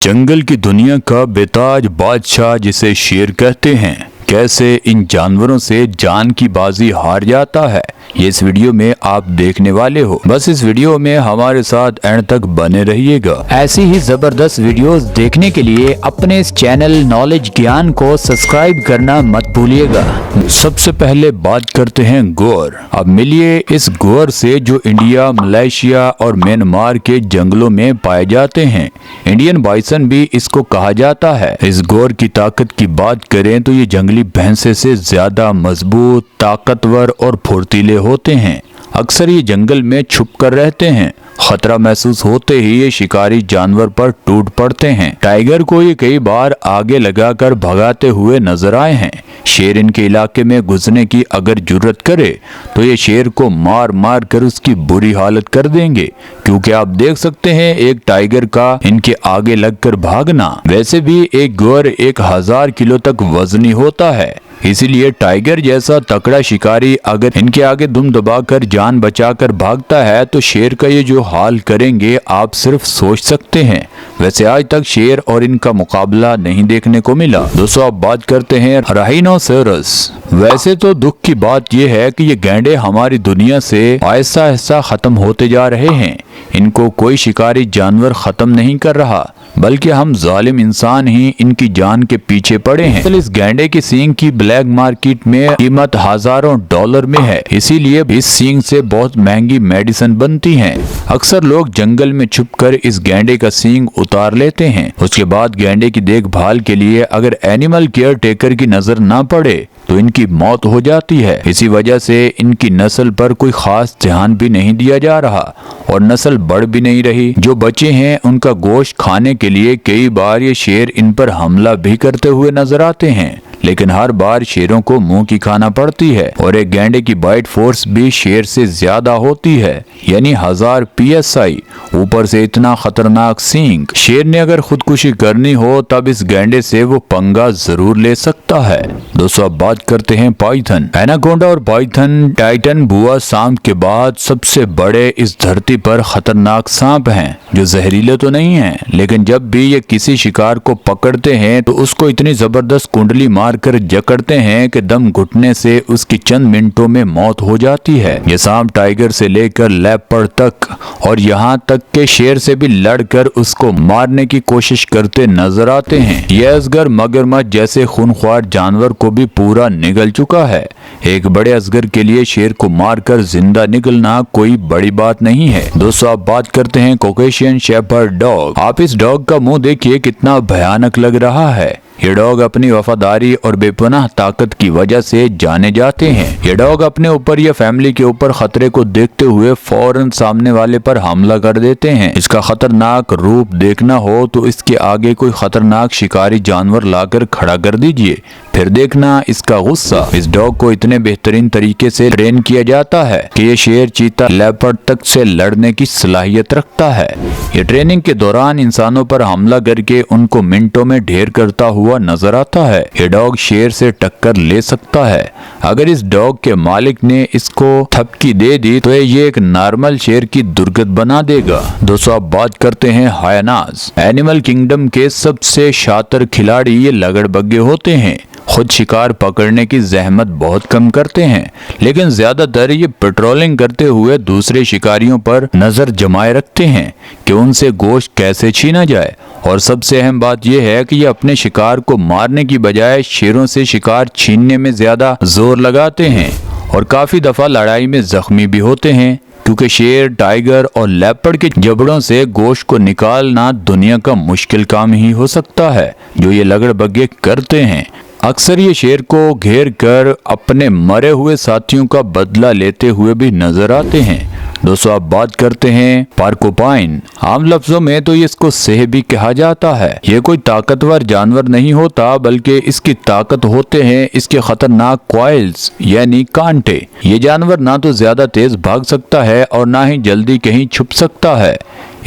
जंगल की दुनिया का बेताज बादशाह जिसे शेर कहते हैं, कैसे इन जानवरों से जान की बाजी हार जाता है, ये इस वीडियो में आप देखने वाले हो। बस इस वीडियो में हमारे साथ एंड तक बने रहिएगा। ऐसी ही जबरदस्त वीडियोस देखने के लिए अपने इस चैनल नॉलेज ज्ञान को सब्सक्राइब करना मत भूलिएगा। सबसे पहले बात करते हैं गोर। अब मिलिए इस गोर से जो इंडिया, मलेशिया और म्यांमार के जंगलों में पाए जाते हैं। इंडियन बाइसन भी इसको कहा जाता है। इस गोर की ताकत की बात करें तो ये जंगली भैंसे से ज्यादा मजबूत, ताकतवर और फुर्तीले होते हैं। अक्सर ये जंगल में छुप कर रहते हैं। खतरा महसूस होते ही ये शिकारी जानवर पर टूट पड़ते हैं। टाइगर को ये कई बार आगे लगाकर भगाते हुए नजर आए हैं। शेर इनके इलाके में घुसने की अगर जुर्रत करे तो ये शेर को मार मार कर उसकी बुरी हालत कर देंगे, क्योंकि आप देख सकते हैं एक टाइगर का इनके आगे लगकर भागना। वैसे भी एक गोर 1000 किलो तक वजनी होता है, इसीलिए टाइगर जैसा तगड़ा शिकारी अगर इनके आगे दुम दबाकर जान बचाकर भागता है तो शेर का ये जो हाल करेंगे आप सिर्फ सोच सकते हैं। वैसे आज तक शेर और इनका मुकाबला नहीं देखने को मिला। दोस्तों अब बात करते हैं राइनोसेरस। वैसे तो दुख की बात यह है कि ये गैंडे हमारी दुनिया से ऐसा ऐसा खत्म होते जा रहे हैं। इनको कोई शिकारी जानवर खत्म नहीं कर रहा, बल्कि हम जालिम इंसान ही इनकी जान के पीछे पड़े हैं। इस गैंडे की सींग की ब्लैक मार्केट में कीमत हजारों डॉलर में है, इसीलिए इस सींग से बहुत महंगी मेडिसिन बनती हैं। अक्सर लोग जंगल में छुपकर इस गैंडे का सींग उतार लेते हैं। उसके बाद गैंडे की देखभाल के लिए अगर एनिमल केयर टेकर की नजर न पड़े तो इनकी मौत हो जाती है। इसी वजह से इनकी नस्ल पर कोई खास ध्यान भी नहीं दिया जा रहा और नस्ल बढ़ भी नहीं रही। जो बचे हैं उनका गोश्त खाने के लिए कई बार ये शेर इन पर हमला भी करते हुए नजर आते हैं, लेकिन हर बार शेरों को मुंह की खाना पड़ती है। और एक गैंडे की बाइट फोर्स भी शेर से ज्यादा होती है, यानी 1000 PSI। ऊपर से इतना खतरनाक सींग। शेर ने अगर खुदकुशी करनी हो तब इस गैंडे से वो पंगा जरूर ले सकता है। दोस्तों अब बात करते हैं पाइथन। एनाकोंडा और पाइथन टाइटन बुआ सांप के बाद सबसे बड़े इस धरती पर खतरनाक सांप हैं, जो जहरीले तो नहीं हैं, लेकिन जब भी ये किसी शिकार को पकड़ते हैं तो उसको इतनी जबरदस्त कुंडली मारकर जकड़ते हैं कि दम घुटने से उसकी चंद मिनटों में मौत हो जाती है। ये सांप टाइगर से लेकर लेपर्ड तक और यहाँ तक के शेर से भी लड़कर उसको मारने की कोशिश करते नजर आते हैं। ये अजगर मगरमच्छ जैसे खूनख्वार जानवर को भी पूरा निगल चुका है। एक बड़े अजगर के लिए शेर को मारकर जिंदा निकलना कोई बड़ी बात नहीं है। दोस्तों आप बात करते हैं कॉकेशियन शेफर्ड डॉग। आप इस डॉग का मुंह देखिए कितना भयानक लग रहा है। ये डॉग अपनी वफादारी और बेपनाह ताकत की वजह से जाने जाते हैं। ये डॉग अपने ऊपर या फैमिली के ऊपर खतरे को देखते हुए फौरन सामने वाले पर हमला कर देते हैं। इसका खतरनाक रूप देखना हो तो इसके आगे कोई खतरनाक शिकारी जानवर लाकर खड़ा कर दीजिए, फिर देखना इसका गुस्सा। इस डॉग को इतने बेहतरीन तरीके से ट्रेन किया जाता है कि ये शेर, चीता, लेपर्ड तक से लड़ने की सलाहियत रखता है। ये ट्रेनिंग के दौरान इंसानों पर हमला करके उनको मिनटों में ढेर करता हुआ नजर आता है। ये डॉग शेर से टक्कर ले सकता है। अगर इस डॉग के मालिक ने इसको थपकी दे दी तो ये एक नॉर्मल शेर की दुर्गत बना देगा। दोस्तों अब बात करते हैं हायनास। एनिमल किंगडम के सबसे शातिर खिलाड़ी ये लगड़बग्गे होते हैं। खुद शिकार पकड़ने की जहमत बहुत कम करते हैं, लेकिन ज्यादातर ये पेट्रोलिंग करते हुए दूसरे शिकारियों पर नजर जमाए रखते हैं कि उनसे गोश्त कैसे छीना जाए। और सबसे अहम बात यह है कि ये अपने शिकार को मारने की बजाय शेरों से शिकार छीनने में ज्यादा जोर लगाते हैं और काफी दफा लड़ाई में जख्मी भी होते हैं, क्योंकि शेर, टाइगर और लेपर्ड के जबड़ों से गोश्त को निकालना दुनिया का मुश्किल काम ही हो सकता है, जो ये लगड़बग्गे करते हैं। अक्सर ये शेर को घेर कर अपने मरे हुए साथियों का बदला लेते हुए भी नजर आते हैं। दोस्तों अब बात करते हैं पार्कोपाइन। आम लफ्जों में तो इसको सेह भी कहा जाता है। ये कोई ताकतवर जानवर नहीं होता, बल्कि इसकी ताकत होते हैं इसके खतरनाक कॉइल्स यानी कांटे। ये जानवर ना तो ज्यादा तेज भाग सकता है और ना ही जल्दी कहीं छुप सकता है।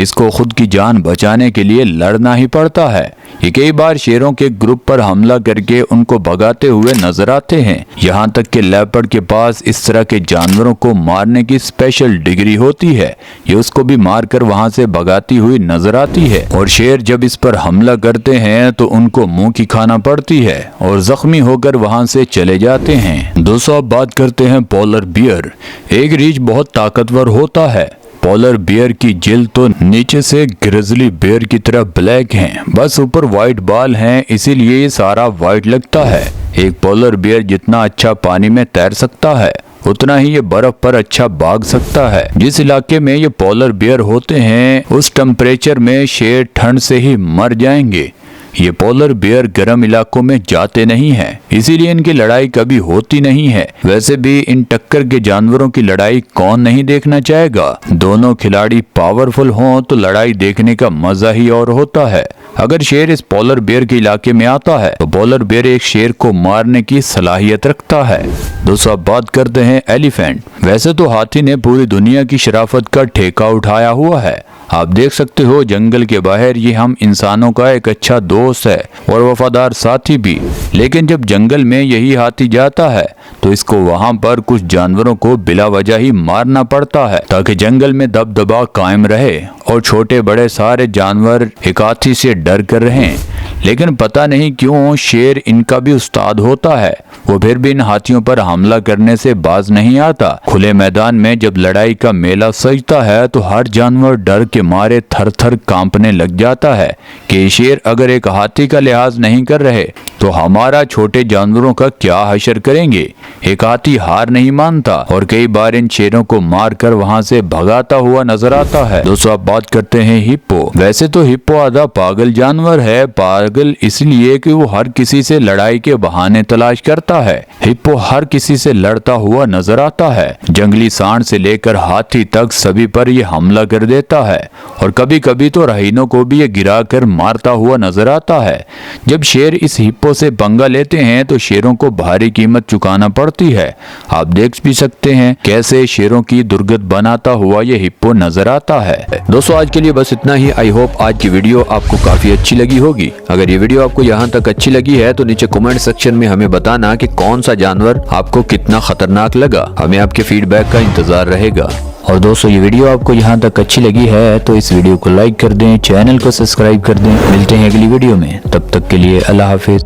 इसको खुद की जान बचाने के लिए लड़ना ही पड़ता है। ये कई बार शेरों के ग्रुप पर हमला करके उनको भगाते हुए नजर आते हैं। यहाँ तक कि लेपर्ड के पास इस तरह के जानवरों को मारने की स्पेशल डिग्री होती है। ये उसको भी मारकर वहाँ से भगाती हुई नजर आती है। और शेर जब इस पर हमला करते हैं तो उनको मुंह की खाना पड़ती है और जख्मी होकर वहाँ से चले जाते हैं। दोस्तों, अब बात करते हैं पोलर बियर। एक रीछ बहुत ताकतवर होता है। पोलर बियर की जिल्द तो नीचे से ग्रिजली बियर की तरह ब्लैक है, बस ऊपर व्हाइट बाल हैं, इसीलिए ये सारा व्हाइट लगता है। एक पोलर बियर जितना अच्छा पानी में तैर सकता है उतना ही ये बर्फ पर अच्छा भाग सकता है। जिस इलाके में ये पोलर बियर होते हैं उस टेम्परेचर में शेर ठंड से ही मर जाएंगे। ये पोलर बियर गर्म इलाकों में जाते नहीं हैं, इसीलिए इनकी लड़ाई कभी होती नहीं है। वैसे भी इन टक्कर के जानवरों की लड़ाई कौन नहीं देखना चाहेगा। दोनों खिलाड़ी पावरफुल हों तो लड़ाई देखने का मजा ही और होता है। अगर शेर इस पोलर बियर के इलाके में आता है तो पोलर बियर एक शेर को मारने की सलाहियत रखता है। दोस्तों, अब बात करते हैं एलिफेंट। वैसे तो हाथी ने पूरी दुनिया की शराफत का ठेका उठाया हुआ है। आप देख सकते हो जंगल के बाहर ये हम इंसानों का एक अच्छा दोस्त है और वफादार साथी भी। लेकिन जब जंगल में यही हाथी जाता है तो इसको वहां पर कुछ जानवरों को बिला वजह ही मारना पड़ता है ताकि जंगल में दबदबा कायम रहे और छोटे बड़े सारे जानवर एक हाथी से डर कर रहें। लेकिन पता नहीं क्यों शेर इनका भी उस्ताद होता है। वो फिर भी इन हाथियों पर हमला करने से बाज नहीं आता। खुले मैदान में जब लड़ाई का मेला सजता है तो हर जानवर डर के मारे थर थर कांपने लग जाता है कि शेर अगर एक हाथी का लिहाज नहीं कर रहे तो हमारा छोटे जानवरों का क्या हशर करेंगे। एक हाथी हार नहीं मानता और कई बार इन शेरों को मार कर वहाँ से भगाता हुआ नजर आता है। दोस्तों, अब बात करते हैं हिप्पो। वैसे तो हिप्पो आधा पागल जानवर है, पागल इसलिए कि वो हर किसी से लड़ाई के बहाने तलाश करता है। हिप्पो हर किसी से लड़ता हुआ नजर आता है। जंगली सांड से लेकर हाथी तक सभी पर ये हमला कर देता है और कभी कभी तो रहीनों को भी ये गिरा कर मारता हुआ नजर आता है। जब शेर इस हिप्पो से पंगा लेते हैं तो शेरों को भारी कीमत चुकाना पड़ती है। आप देख भी सकते हैं कैसे शेरों की दुर्गत बनाता हुआ ये हिप्पो नजर आता है। दोस्तों, आज के लिए बस इतना ही। आई होप आज की वीडियो आपको काफी अच्छी लगी होगी। अगर ये वीडियो आपको यहाँ तक अच्छी लगी है तो नीचे कमेंट सेक्शन में हमें बताना कि कौन सा जानवर आपको कितना खतरनाक लगा। हमें आपके फीडबैक का इंतजार रहेगा। और दोस्तों, ये वीडियो आपको यहाँ तक अच्छी लगी है तो इस वीडियो को लाइक कर दें, चैनल को सब्सक्राइब कर दें। मिलते हैं अगली वीडियो में, तब तक के लिए अल्लाह हाफिज।